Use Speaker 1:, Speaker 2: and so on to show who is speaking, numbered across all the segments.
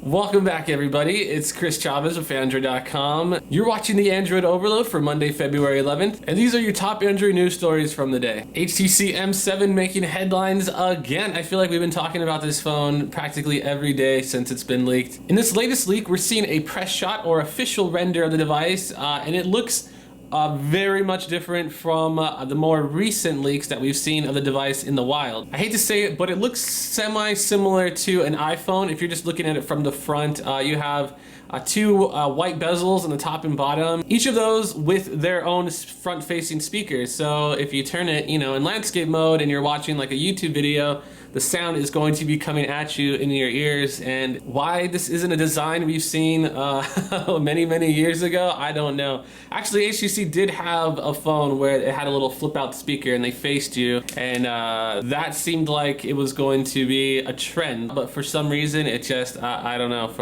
Speaker 1: Welcome back, everybody. It's Chris Chavez of Phandroid.com. You're watching the Android Overload for Monday, February 11th, and these are your top Android news stories from the day. HTC M7 making headlines again. I feel like we've been talking about this phone practically every day since it's been leaked. In this latest leak, we're seeing a press shot or official render of the device, and it looks very much different from the more recent leaks that we've seen of the device in the wild. I hate to say it, but it looks semi-similar to an iPhone. If you're just looking at it from the front, you have two white bezels on the top and bottom, each of those with their own front-facing speakers. So if you turn it, in landscape mode and you're watching like a YouTube video, the sound is going to be coming at you in your ears. And why this isn't a design we've seen many years ago, I don't know. Actually, HTC did have a phone where it had a little flip out speaker and they faced you, and that seemed like it was going to be a trend, but for some reason it just, I don't know,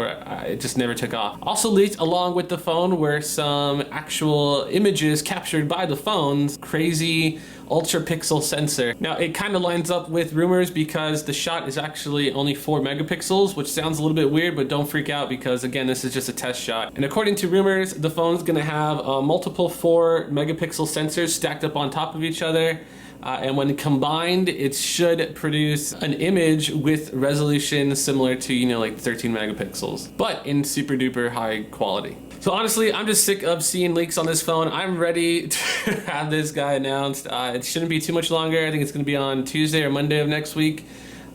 Speaker 1: it just never took off. Also leaked along with the phone were some actual images captured by the phone's crazy ultra pixel sensor. Now it kind of lines up with rumors because the shot is actually only 4 megapixels, which sounds a little bit weird, but don't freak out because again, this is just a test shot. And according to rumors, the phone's gonna have multiple 4 megapixel sensors stacked up on top of each other. And when combined, it should produce an image with resolution similar to, like 13 megapixels, but in super duper high quality. So honestly, I'm just sick of seeing leaks on this phone. I'm ready to have this guy announced. It shouldn't be too much longer. I think it's gonna be on Tuesday or Monday of next week.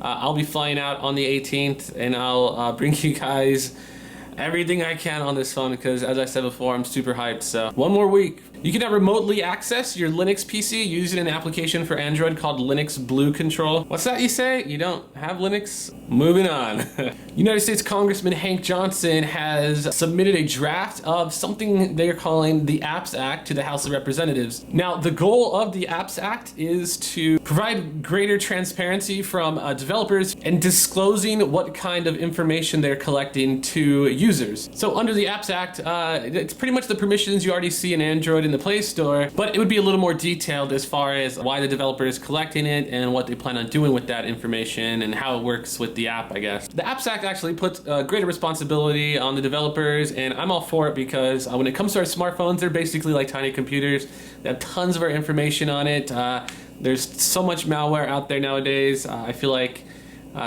Speaker 1: I'll be flying out on the 18th and I'll bring you guys everything I can on this phone because, as I said before, I'm super hyped. So one more week. You can now remotely access your Linux PC using an application for Android called Linux Blue Control. What's that you say? You don't have Linux? Moving on. United States Congressman Hank Johnson has submitted a draft of something they're calling the Apps Act to the House of Representatives. Now, the goal of the Apps Act is to provide greater transparency from developers and disclosing what kind of information they're collecting to users. So under the Apps Act, it's pretty much the permissions you already see in Android in the Play Store, but it would be a little more detailed as far as why the developer is collecting it and what they plan on doing with that information and how it works with the app, I guess. The Apps Act actually puts greater responsibility on the developers, and I'm all for it because when it comes to our smartphones, they're basically like tiny computers. They have tons of our information on it. There's so much malware out there nowadays. I feel like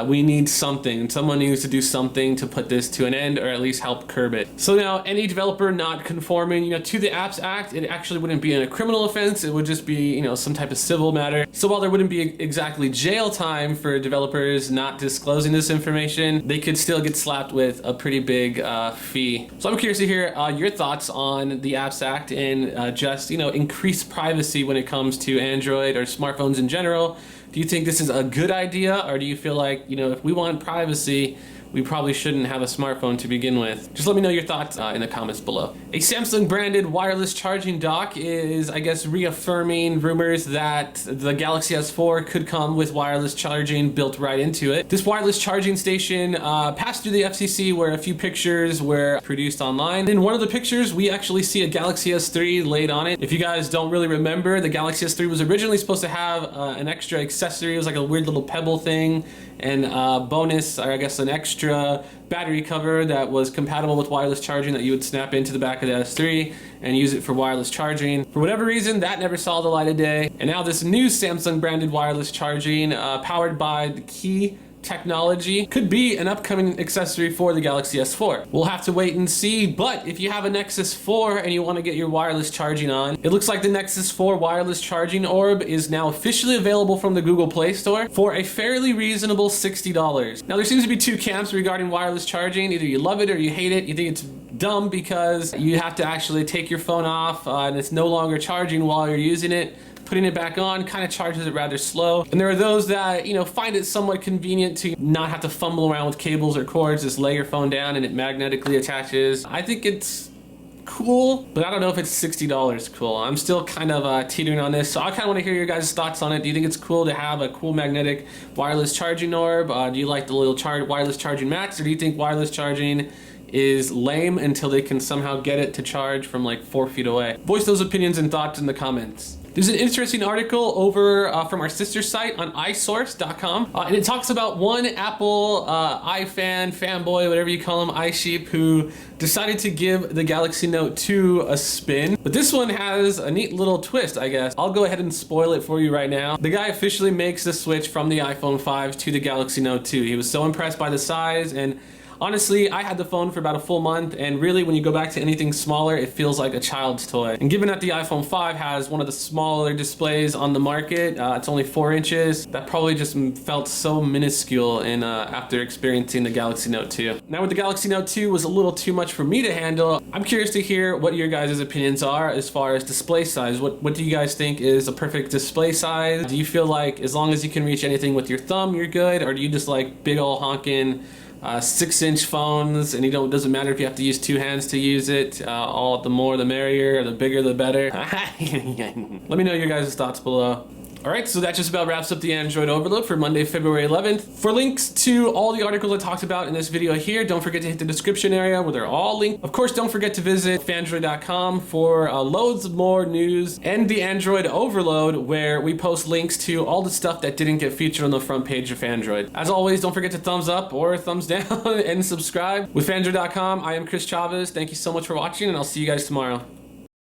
Speaker 1: we need something. Someone needs to do something to put this to an end or at least help curb it. So now any developer not conforming to the Apps Act, it actually wouldn't be a criminal offense. It would just be some type of civil matter. So while there wouldn't be exactly jail time for developers not disclosing this information, they could still get slapped with a pretty big fee. So I'm curious to hear your thoughts on the Apps Act and just increased privacy when it comes to Android or smartphones in general. Do you think this is a good idea, or do you feel like, if we want privacy, we probably shouldn't have a smartphone to begin with? Just let me know your thoughts in the comments below. A Samsung branded wireless charging dock is, I guess, reaffirming rumors that the Galaxy S4 could come with wireless charging built right into it. This wireless charging station passed through the FCC where a few pictures were produced online. In one of the pictures, we actually see a Galaxy S3 laid on it. If you guys don't really remember, the Galaxy S3 was originally supposed to have an extra accessory. It was like a weird little pebble thing, and bonus, or I guess an extra battery cover that was compatible with wireless charging that you would snap into the back of the S3 and use it for wireless charging. For whatever reason, that never saw the light of day. And now this new Samsung branded wireless charging powered by the Key technology could be an upcoming accessory for the Galaxy S4. We'll have to wait and see, but if you have a Nexus 4 and you want to get your wireless charging on, it looks like the Nexus 4 wireless charging orb is now officially available from the Google Play Store for a fairly reasonable $60. Now there seems to be two camps regarding wireless charging. Either you love it or you hate it. You think it's dumb because you have to actually take your phone off and it's no longer charging while you're using it. Putting it back on kind of charges it rather slow. And there are those that, find it somewhat convenient to not have to fumble around with cables or cords, just lay your phone down and it magnetically attaches. I think it's cool, but I don't know if it's $60 cool. I'm still kind of teetering on this, so I kind of want to hear your guys' thoughts on it. Do you think it's cool to have a cool magnetic wireless charging orb? Do you like the little wireless charging mats, or do you think wireless charging is lame until they can somehow get it to charge from like 4 feet away? Voice those opinions and thoughts in the comments. There's an interesting article over from our sister site on iSource.com, and it talks about one Apple fanboy, whatever you call him, iSheep, who decided to give the Galaxy Note 2 a spin. But this one has a neat little twist, I guess. I'll go ahead and spoil it for you right now. The guy officially makes the switch from the iPhone 5 to the Galaxy Note 2. He was so impressed by the size, and honestly, I had the phone for about a full month, and really when you go back to anything smaller, it feels like a child's toy. And given that the iPhone 5 has one of the smaller displays on the market, it's only 4 inches, that probably just felt so minuscule after experiencing the Galaxy Note 2. Now with the Galaxy Note 2 was a little too much for me to handle. I'm curious to hear what your guys' opinions are as far as display size. What do you guys think is a perfect display size? Do you feel like as long as you can reach anything with your thumb, you're good? Or do you just like big ol' honking 6-inch phones, and doesn't matter if you have to use 2 hands to use it, all the more the merrier, the bigger the better? Let me know your guys' thoughts below. Alright, so that just about wraps up the Android Overload for Monday, February 11th. For links to all the articles I talked about in this video here, don't forget to hit the description area where they're all linked. Of course, don't forget to visit Phandroid.com for loads more news, and the Android Overload, where we post links to all the stuff that didn't get featured on the front page of Phandroid. As always, don't forget to thumbs up or thumbs down and subscribe. With Phandroid.com, I am Chris Chavez. Thank you so much for watching, and I'll see you guys tomorrow.